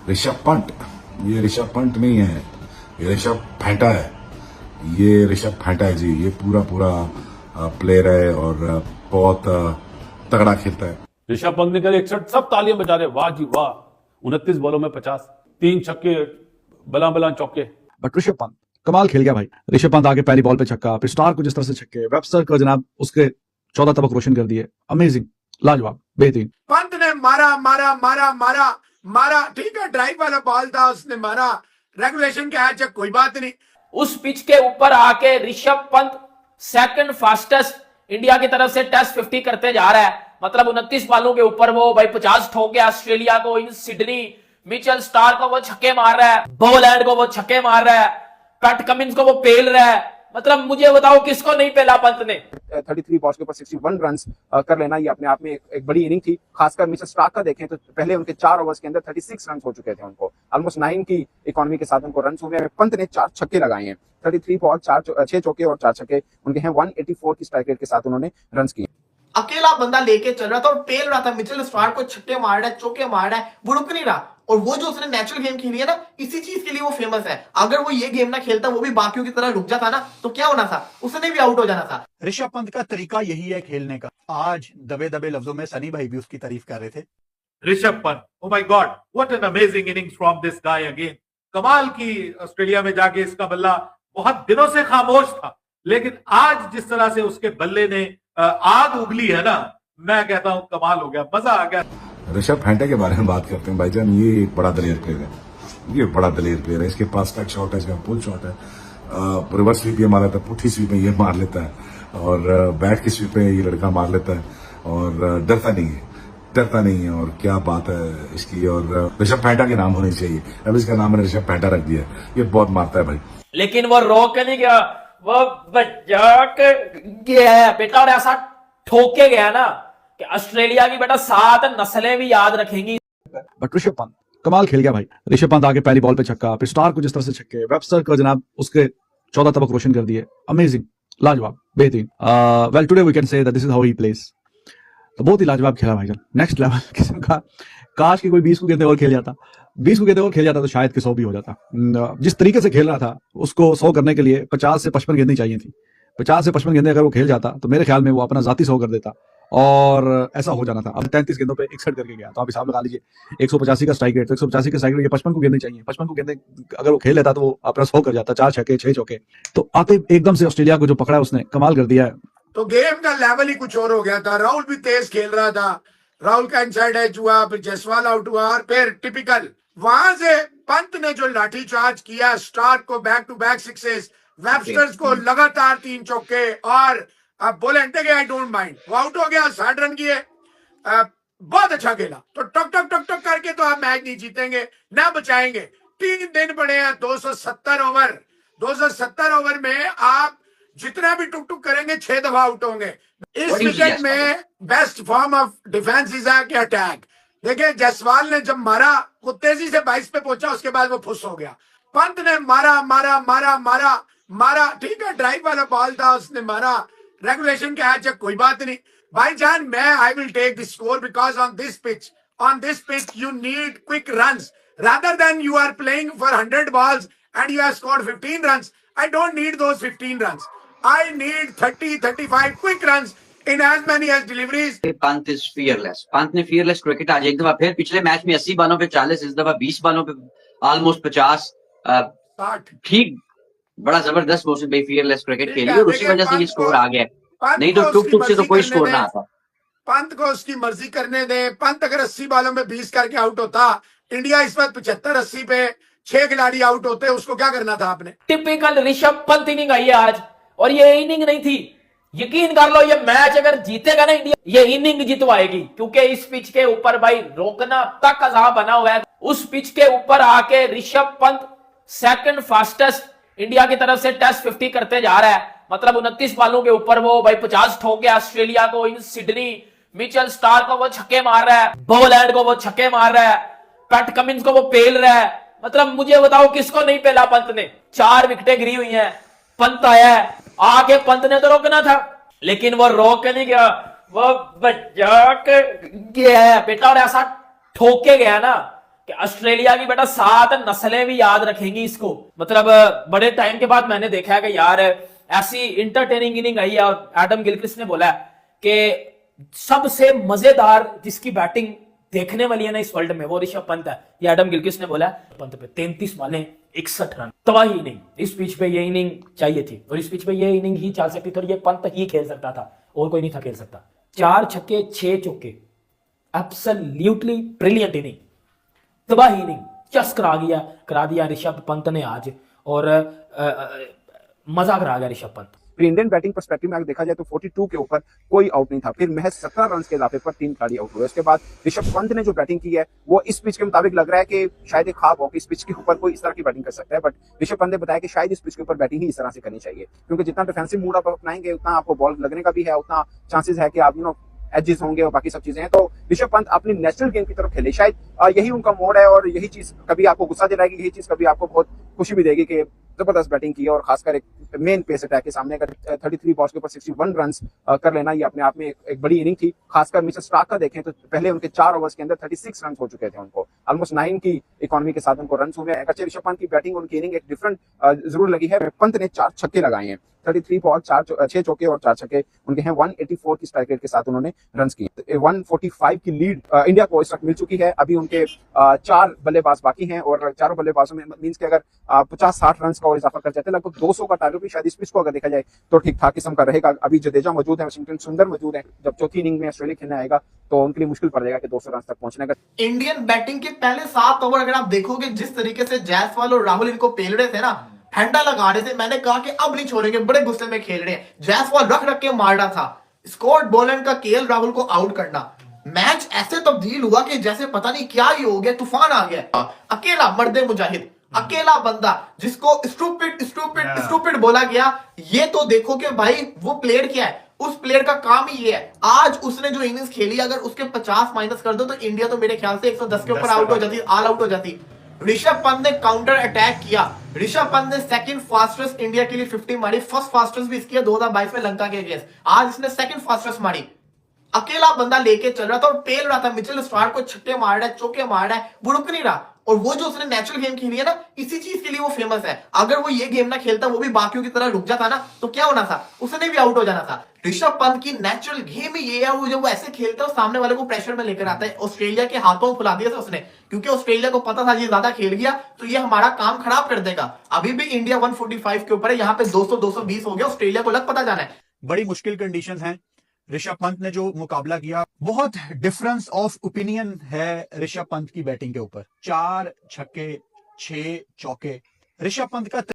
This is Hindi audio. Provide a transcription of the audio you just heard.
ऋषभ पंत, ये ऋषभ पंत नहीं है, ये ऋषभ फैंटा है। ये ऋषभ फैंटा है जी, ये पूरा प्लेयर है और बहुत तगड़ा खेलता है। ऋषभ पंत ने करे 61, सब तालियां बजा रहे, वाह जी वाह। 29 बॉलों में 50, 3 छक्के, बला चौके। बट ऋषभ पंत कमाल खेल गया भाई। ऋषभ पंत आगे पहली बॉल पे छक्का, फिर स्टार को जिस तरह से छक्के, वेबस्टर को जनाब उसके 14 तबक रोशन कर दिए। अमेजिंग, लाजवाब, बेहतरीन। पंत ने मारा, ठीक है, ड्राइव वाला बॉल था, उसने मारा, रेगुलेशन का है, कोई बात नहीं। उस पिच के ऊपर आके Rishabh Pant second fastest India की तरफ से टेस्ट 50 करते जा रहा है। मतलब 29 बॉलों के ऊपर वो भाई 50 ठोक गया ऑस्ट्रेलिया को इन सिडनी। मिचेल स्टार को वो छक्के मार रहा है, बोलैंड को वो छक्के मार रहा है, पैट कमिंस को वो पेल रहा है। मतलब मुझे बताओ किसको नहीं पेला पंत ने। 33 बॉल्स के ऊपर 61 रन्स कर लेना ये अपने आप में एक बड़ी इनिंग थी। खासकर मिचेल स्टार्क का देखें तो पहले उनके 4 ओवर्स के अंदर 36 रन हो चुके थे उनको, ऑलमोस्ट 9 की इकोनॉमी के साथ उनको रन हुए हैं। पंत ने 4 छक्के लगाए हैं, 33 बॉल, 6 चौके और 4 छक्के उनके हैं। 184 की स्ट्राइक रेट के साथ उन्होंने रन किए। अकेला बंदा लेके चल रहा था और पेल रहा था। मिचेल स्टार्क को छक्के मार रहा है, चौके मार रहा है, वो रुक नहीं रहा। और वो जो उसने नेचुरल गेम खेली है ना, इसी चीज के लिए वो फेमस है। अगर वो ये गेम ना खेलता, वो भी बाकियों की तरह रुक जाता ना, तो क्या होना था, उसने भी आउट हो जाना था। ऋषभ पंत का तरीका यही है खेलने का। आज दबे दबे लफ्जों में सनी भाई भी उसकी तारीफ कर रहे थे। Rishabh Pant, oh my God, what an amazing innings from this guy again. कमाल की, ऑस्ट्रेलिया में जाके इसका बल्ला बहुत दिनों से खामोश था, लेकिन आज जिस तरह से उसके बल्ले ने आग उगली है ना, मैं कहता हूं कमाल हो गया, मजा आ गया। ऋषभ फैंटा के बारे में बात करते हैं भाईजान, ये एक बड़ा दलेर प्लेयर है, ये बड़ा दलेर प्लेयर है। इसके पास कट शॉट है, इसका पुल शॉट है, रिवर्स स्वीप ये मार लेता है, पुट्ठी स्वीप में ये मार लेता है, और बैट की स्वीप में ये लड़का मार लेता है, और डरता नहीं है। और क्या बात है इसकी। और ऋषभ फैंटा के नाम होने चाहिए, अब इसका नाम मैंने ऋषभ फैंटा रख दिया। ये बहुत मारता है भाई। लेकिन वो रोक नहीं गया, वो बचा के गया बेटा, और ऐसा ठोके गया ना कि ऑस्ट्रेलिया की बेटा 7 नस्लें भी याद रखेंगी। बट ऋषभ पंत कमाल खेल गया भाई। ऋषभ पंत आगे पहली बॉल पे छक्का, फिर स्टार को जिस तरह से छक्के, वेबस्टर को जनाब उसके 14 तबक रोशन कर दिए। अमेजिंग, लाजवाब, बेहतरीन। Well today we can say that this is how he plays. तो बहुत ही लाजवाब खेला भाईजान, नेक्स्ट लेवल किस्म का। काश कि कोई 20 को गेंदें और खेल जाता, 20 को गेंदें और खेल जाता तो शायद कि 100 भी हो जाता। जिस तरीके से खेल रहा था, उसको 100 करने के लिए 50 से 55 गेंदें चाहिए थी। 50 से 55 गेंदें अगर वो खेल जाता तो मेरे ख्याल में वो अपना जाती 100 कर देता, और ऐसा हो जाना था। अब 33 गेंदों पे 61 करके गया, तो आप हिसाब लगा लीजिए 185 का स्ट्राइक रेट, तो 185 का स्ट्राइक रेट, 55 को गेंदें चाहिए, 55 को गेंदें अगर वो खेल लेता तो वो अपना 100 कर जाता। 4 छक्के 6 चौके, तो आते एकदम से ऑस्ट्रेलिया को जो पकड़ा है उसने, कमाल कर दिया है। तो गेम का लेवल ही कुछ और हो गया था। राहुल भी तेज खेल रहा था, राहुल का इनसाइड एज हुआ, फिर जसवाल आउट हुआ, और फिर टिपिकल वहां से पंत ने जो लाठी चार्ज किया, स्टार्क को back to back sixes, Webster's को लगातार 3 चौके, और अब बोलेंटे के आई डोंट माइंड, वो आउट हो गया, 60 रन किए, बहुत अच्छा खेला। तो टक टक टक टक करके तो आप मैच नहीं जीतेंगे, ना बचाएंगे। 3 दिन पड़े हैं, 270 ओवर, 270 ओवर में आप जितना भी टुक टुक करेंगे 6 दफा आउट होंगे। इस क्रिकेट में best form of defence is attack. देखिए जसवाल ने जब मारा, वो तेजी से 22 पे पहुंचा, उसके बाद वो फुस हो गया। पंत ने मारा, ठीक है, ड्राइव वाला बॉल था, उसने मारा, रेगुलेशन का है, कोई बात नहीं। भाईजान, I will take the score because on this pitch you need quick runs rather than you are playing for 100 balls and you have scored 15 runs. I don't need those 15 runs. I need 30-35 quick runs in as many as deliveries. Pant is fearless. Pant ने fearless क्रिकेट आज एक दफा फिर, पिछले मैच में 80 बालों पे 40, इस दफा 20 बालों पे ऑलमोस्ट 50, 60। ठीक, बड़ा जबरदस्त मोशन पे fearless क्रिकेट खेली, और उसी वजह से ये स्कोर आ गया। नहीं तो टुक टुक से तो कोई स्कोर ना आता। पंत को उसकी मर्जी करने दे। पंत अगर 80 बालों में 20 करके आउट होता, इंडिया इस वक्त 75-80 पे 6 खिलाड़ी आउट होते, उसको क्या करना था आपने। टिपिकल ऋषभ पंत इनिंग आई है आज, और ये इनिंग नहीं थी। यकीन कर लो, ये मैच अगर जीतेगा ना इंडिया, ये इनिंग जितवाएगी, क्योंकि इस पिच के ऊपर भाई रोकना तक अजाब बना हुआ है। उस पिच के ऊपर आके Rishabh Pant second fastest India की तरफ से टेस्ट 50 करते जा रहा है। मतलब 29 बॉलों के ऊपर वो भाई 50 ठोक गया ऑस्ट्रेलिया को इन सिडनी। मिचेल स्टार को वो छक्के मार रहा है, बोलैंड को वो छक्के मार रहा है, पैट कमिंस को वो पेल रहा है। मतलब मुझे बताओ किसको नहीं पेला पंत ने। 4 विकेटें गिरी हुई हैं, पंत आया है, आके पंत ने तो रोकना था, लेकिन वो रोक नहीं गया, वो बचा के गया बेटा, और ऐसा ठोके गया ना कि ऑस्ट्रेलिया की बेटा 7 नस्लें भी याद रखेंगी इसको। मतलब बड़े टाइम के बाद मैंने देखा है कि यार ऐसी इंटरटेनिंग इनिंग आई है। और एडम गिलक्रिस्ट ने बोला है कि सबसे मजेदार जिसकी बैटिंग देखने वाली है ना इस वर्ल्ड में वो ऋषभ पंत है। ये एडम गिलक्रिस्ट ने बोला है। पंत पे 33 बॉलें 61 रन, तबाही इनिंग। इस पिच पे ये इनिंग चाहिए थी और इस पिच पे ये इनिंग ही चल सकती थी और ये पंत ही खेल सकता था और कोई नहीं था खेल सकता। 4 छक्के 6 चौके, एब्सोल्युटली ब्रिलियंट इनिंग, तबाही इनिंग चस करा दिया ऋषभ पंत ने आज। और मजा करा गया ऋषभ पंत। फिर इंडियन बैटिंग पर्सपेक्टिव में अगर देखा जाए तो 42 के ऊपर कोई आउट नहीं था। फिर महज 17 रन के इजाफे पर 3 खिलाड़ी आउट हुए। उसके बाद ऋषभ पंत ने जो बैटिंग की है वो इस पिच के मुताबिक लग रहा है कि शायद एक ख्वाब हो कि इस पिच के ऊपर कोई इस तरह की बैटिंग कर सकता है। बट ऋषभ पंत ने बताया कि शायद इस पिच के ऊपर बैटिंग ही इस तरह से करनी चाहिए, क्योंकि जितना डिफेंसिव मूड आप अपनाएंगे उतना आपको बॉल लगने का भी है, उतना चांसेस है कि आप एजेस होंगे और बाकी सब चीजें हैं। तो ऋषभ पंत अपनी नेचुरल गेम की तरफ खेले, शायद यही उनका मोड है। और यही चीज कभी आपको गुस्सा दिलाएगी, यही चीज कभी आपको बहुत खुशी भी देगी कि जबरदस्त बैटिंग की है। और खासकर एक मेन पेस अटैक के सामने अगर 33 बॉल्स के ऊपर 61 रन कर लेना, ये अपने आप में एक बड़ी इनिंग थी। खासकर मिचेल स्टार्क का देखें तो पहले उनके 4 ओवर्स के अंदर 36 रन हो चुके थे उनको, ऑलमोस्ट 9 की इकोनॉमी के साथ उनको रन हुए। अगर ऋषभ पंत की बैटिंग उनकी इनिंग एक डिफरेंट जरूर लगी है। पंत ने 4 छक्के लगाए हैं, 33 बॉल 6 चौके और 4 छक्के उनके हैं। 184 की स्ट्राइक रेट के साथ उन्होंने रन किए। 145 की लीड इंडिया को इस वक्त मिल चुकी है। अभी उनके 4 बल्लेबाज बाकी हैं और चारों बल्लेबाजों में मींस के अगर 50-60 रन का और इजाफा कर जाते हैं, लगभग 200 का टारगेट भी शायद इस पिच को अगर देखा जाए तो ठीक ठाक किस्म का रहेगा। अभी जडेजा मौजूद है, वाशिंगटन सुंदर मौजूद है। जब चौथी इनिंग में ऑस्ट्रेलिया खेलने आएगा तो उनके लिए मुश्किल पड़ जाएगा कि 200 रन तक पहुंचने का। इंडियन बैटिंग के पहले 7 ओवर अगर आप देखोगे जिस तरीके से जायसवाल और राहुल इनको पेल रहे थे ना, ठंडा लगा रहे थे, मैंने कहा कि अब नहीं छोड़ेंगे, बड़े गुस्से में खेल रहे हैं। जायसवाल रख के मार रहा था। स्कॉट बोलैंड का केएल राहुल को आउट करना, मैच ऐसे तब्दील हुआ कि जैसे पता नहीं क्या ही हो गया, तूफान आ गया। अकेला मर्दे मुजाहिद, अकेला बंदा जिसको स्टूपिड बोला गया। ये तो देखो कि भाई वो प्लेयर क्या है, उस प्लेयर का काम ही ये है। आज उसने जो इनिंग्स खेली अगर उसके 50 माइनस कर दो तो इंडिया तो मेरे ख्याल से 110 के ऊपर आउट हो जाती, ऑल आउट हो जाती। ऋषभ पंत ने काउंटर अटैक किया। ऋषभ पंत ने सेकंड फास्टेस्ट इंडिया के लिए 50 मारी, फर्स्ट फास्टेस्ट भी इसकी 2022 में लंका के अगेंस्ट। आज इसने सेकंड फास्टेस्ट मारी। अकेला बंदा लेके चल रहा था और पेल रहा था। मिचेल स्टार्क को छक्के मार रहा है, चौके मार रहा है, वो रुक नहीं रहा। और वो जो उसने नेचुरल गेम खेली है ना, इसी चीज के लिए वो फेमस है। अगर वो ये गेम ना खेलता, वो भी बाकियों की तरह रुक जाता ना, तो क्या होना था, उसने भी आउट हो जाना था। ऋषभ पंत की नेचुरल गेम ही ये है, वो जब वो ऐसे खेलता है सामने वाले को प्रेशर में लेकर आता है। ऑस्ट्रेलिया के हाथों फुला दिया था उसने, क्योंकि ऑस्ट्रेलिया को पता था ये ज्यादा खेल गया तो ये हमारा काम खराब कर देगा। अभी भी इंडिया 145 के ऊपर है, यहाँ पे 200-220 हो गया। ऑस्ट्रेलिया को लग पता जाना है। बड़ी मुश्किल कंडीशंस हैं। ऋषभ पंत ने जो मुकाबला किया, बहुत डिफरेंस ऑफ ओपिनियन है ऋषभ पंत की बैटिंग के ऊपर। 4 छक्के 6 चौके। ऋषभ पंत का